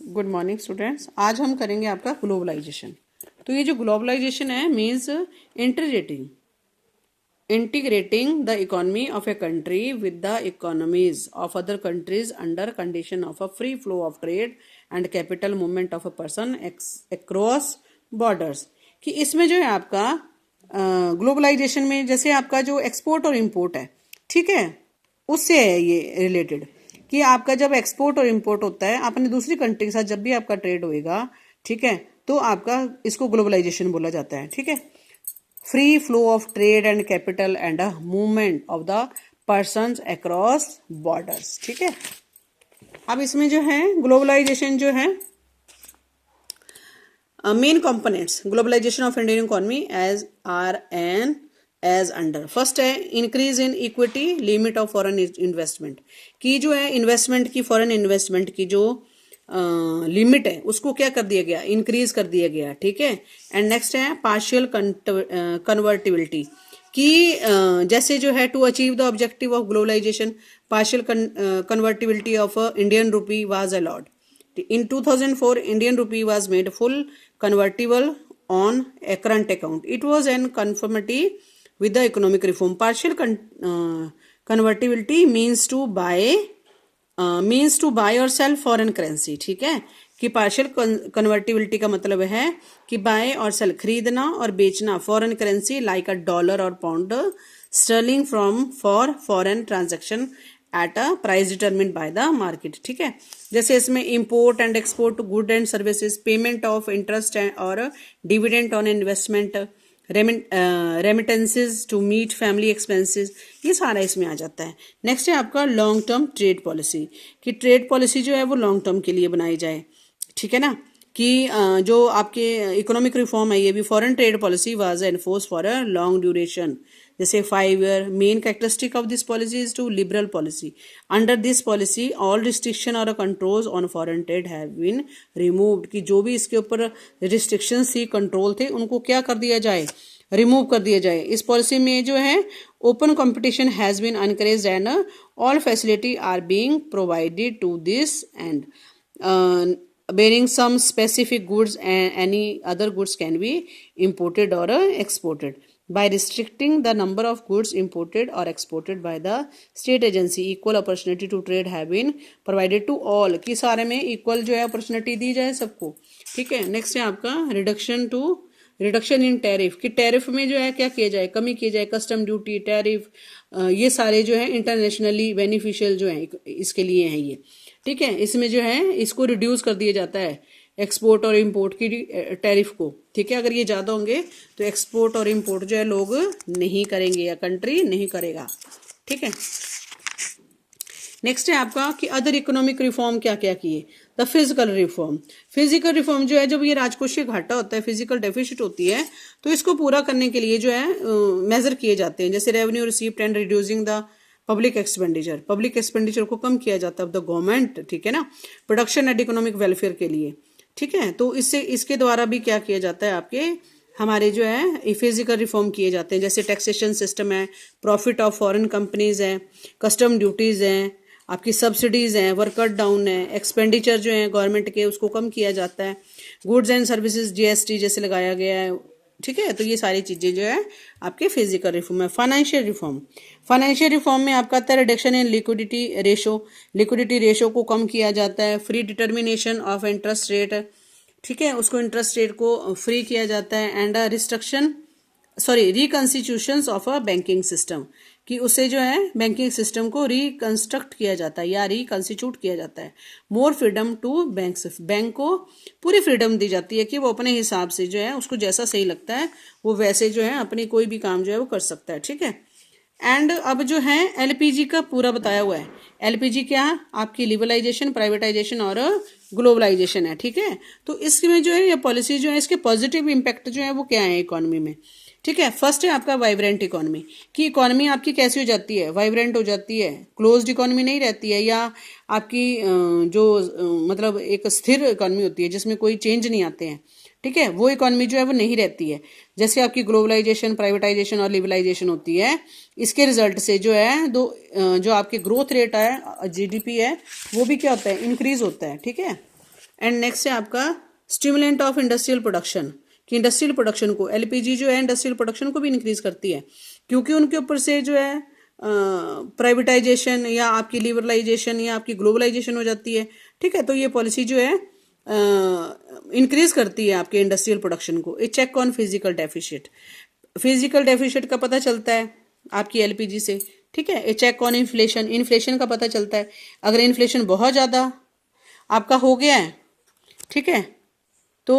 Good morning students. आज हम करेंगे आपका ग्लोबलाइजेशन। तो ये जो ग्लोबलाइजेशन है means integrating the economy of a country with the economies of other countries under condition of a free flow of trade and capital movement of a person across borders. कि इसमें जो है आपका globalisation में जैसे आपका जो एक्सपोर्ट और इम्पोर्ट है, ठीक है, उससे है ये रिलेटेड कि आपका जब एक्सपोर्ट और इंपोर्ट होता है अपने दूसरी कंट्री के साथ, जब भी आपका ट्रेड होएगा, ठीक है, तो आपका इसको ग्लोबलाइजेशन बोला जाता है। ठीक है, free flow of trade and capital and a movement of the persons across borders. ठीक है, अब इसमें जो है ग्लोबलाइजेशन जो है main components globalisation of Indian economy as are an as under. First है increase in equity limit of foreign investment, की जो है इन्वेस्टमेंट की, फॉरेन इन्वेस्टमेंट की जो लिमिट है उसको क्या कर दिया गया, इंक्रीज कर दिया गया। ठीक है, एंड नेक्स्ट है पार्शियल कन्वर्टिबिलिटी की, जैसे जो है to achieve the objective of globalisation partial convertibility of Indian rupee was allowed. In 2004, Indian rupee was made full convertible on a current account. It was in conformity with the economic reform. Partial convertibility means to buy or sell foreign currency. ठीक है, कि partial convertibility का मतलब है कि bye और cell, खरीदना और बेचना foreign currency like a dollar और pound sterling for foreign transaction at a price determined by the market. ठीक है, जैसे इसमें import and export good and services, payment of interest और dividend on investment, remittances to meet family expenses, ये सारा इसमें आ जाता है। नेक्स्ट है आपका लॉन्ग टर्म ट्रेड पॉलिसी, कि ट्रेड पॉलिसी जो है वो लॉन्ग टर्म के लिए बनाई जाए। ठीक है ना, कि जो आपके इकोनॉमिक रिफॉर्म है ये भी foreign trade policy was enforce for a long duration, जैसे 5 year. Main characteristic of this policy is to liberal policy. Under this policy all restriction और controls on foreign trade have been removed, कि जो भी इसके ऊपर restriction थी, control थे, उनको क्या कर दिया जाए, रिमूव कर दिया जाए। इस पॉलिसी में जो है open competition has been encouraged and all facility are being provided to this and bearing some specific goods and any other goods can be imported or exported. By restricting the number of goods imported or exported by the state agency, equal opportunity to trade have been provided to all, कि सारे में equal जो है opportunity दी जाए सबको। ठीक है, next है आपका रिडक्शन इन टैरिफ, कि टैरिफ में जो है क्या किया जाए, कमी की जाए। कस्टम ड्यूटी, टैरिफ, ये सारे जो है इंटरनेशनली बेनिफिशियल जो है इसके लिए हैं ये। ठीक है, इसमें जो है इसको रिड्यूस कर दिया जाता है एक्सपोर्ट और इंपोर्ट की टैरिफ को। ठीक है, अगर ये ज़्यादा होंगे तो एक्सपोर्ट और इंपोर्ट जो है लोग नहीं करेंगे या कंट्री नहीं करेगा। ठीक है, नेक्स्ट है आपका कि अदर इकोनॉमिक रिफॉर्म क्या क्या किए। द फिजिकल रिफॉर्म जो है, जब ये राजकोषीय घाटा होता है, फिजिकल डेफिसिट होती है, तो इसको पूरा करने के लिए जो है मेजर किए जाते हैं, जैसे revenue receipt and reducing the public expenditure को कम किया जाता है द गवर्नमेंट। ठीक है ना, प्रोडक्शन एंड इकोनॉमिक वेलफेयर के लिए। ठीक है, तो इसके द्वारा भी क्या किया जाता है, आपके हमारे जो है फिजिकल रिफॉर्म किए जाते हैं, जैसे टैक्सेशन सिस्टम है, प्रॉफिट ऑफ फॉरेन कंपनीज है, कस्टम ड्यूटीज हैं, आपकी सब्सिडीज हैं, वर्क डाउन है, एक्सपेंडिचर जो है गवर्नमेंट के उसको कम किया जाता है, गुड्स एंड सर्विसेज जीएसटी जैसे लगाया गया है। ठीक है, तो ये सारी चीज़ें जो है आपके फिजिकल रिफॉर्म है। फाइनेंशियल रिफॉर्म में आपका आता है रिडक्शन इन लिक्विडिटी रेशो को कम किया जाता है, free determination of interest rate, ठीक है, उसको इंटरेस्ट रेट को फ्री किया जाता है, and reconstitution of a banking system, कि उससे जो है बैंकिंग सिस्टम को रिकंस्ट्रक्ट किया जाता है या रिकंस्टिट्यूट किया जाता है। मोर फ्रीडम टू बैंक को पूरी फ्रीडम दी जाती है कि वो अपने हिसाब से जो है उसको जैसा सही लगता है वो वैसे जो है अपनी कोई भी काम जो है वो कर सकता है। ठीक है, एंड अब जो है एलपीजी का पूरा बताया हुआ है। एलपीजी क्या, आपकी लिबरलाइजेशन, प्राइवेटाइजेशन और ग्लोबलाइजेशन है। ठीक है, तो इसमें जो है ये पॉलिसी जो है इसके पॉजिटिव इम्पैक्ट जो है वो क्या है इकोनॉमी में। ठीक है, फर्स्ट है आपका वाइब्रेंट इकोनॉमी, कि इकोनॉमी आपकी कैसी हो जाती है, वाइब्रेंट हो जाती है, क्लोज्ड इकोनॉमी नहीं रहती है, या आपकी जो मतलब एक स्थिर इकोनॉमी होती है जिसमें कोई चेंज नहीं आते हैं। ठीक है, वो इकोनॉमी जो है वो नहीं रहती है। जैसे आपकी ग्लोबलाइजेशन, प्राइवेटाइजेशन और लिबरलाइजेशन होती है, इसके रिजल्ट से जो है जो आपके ग्रोथ रेट है, जीडीपी है, वो भी क्या होता है, इंक्रीज होता है। ठीक है, एंड नेक्स्ट है आपका स्टिमुलेंट ऑफ इंडस्ट्रियल प्रोडक्शन, कि इंडस्ट्रियल प्रोडक्शन को, एलपीजी जो है इंडस्ट्रियल प्रोडक्शन को भी इंक्रीज करती है, क्योंकि उनके ऊपर से जो है प्राइवेटाइजेशन या आपकी लिबरलाइजेशन या आपकी ग्लोबलाइजेशन हो जाती है। ठीक है, तो ये पॉलिसी जो है इंक्रीज करती है आपके इंडस्ट्रियल प्रोडक्शन को। A check on physical deficit, physical deficit का पता चलता है आपकी एलपीजी से। ठीक है, a check on inflation, inflation का पता चलता है। अगर इन्फ्लेशन बहुत ज़्यादा आपका हो गया है, ठीक है, तो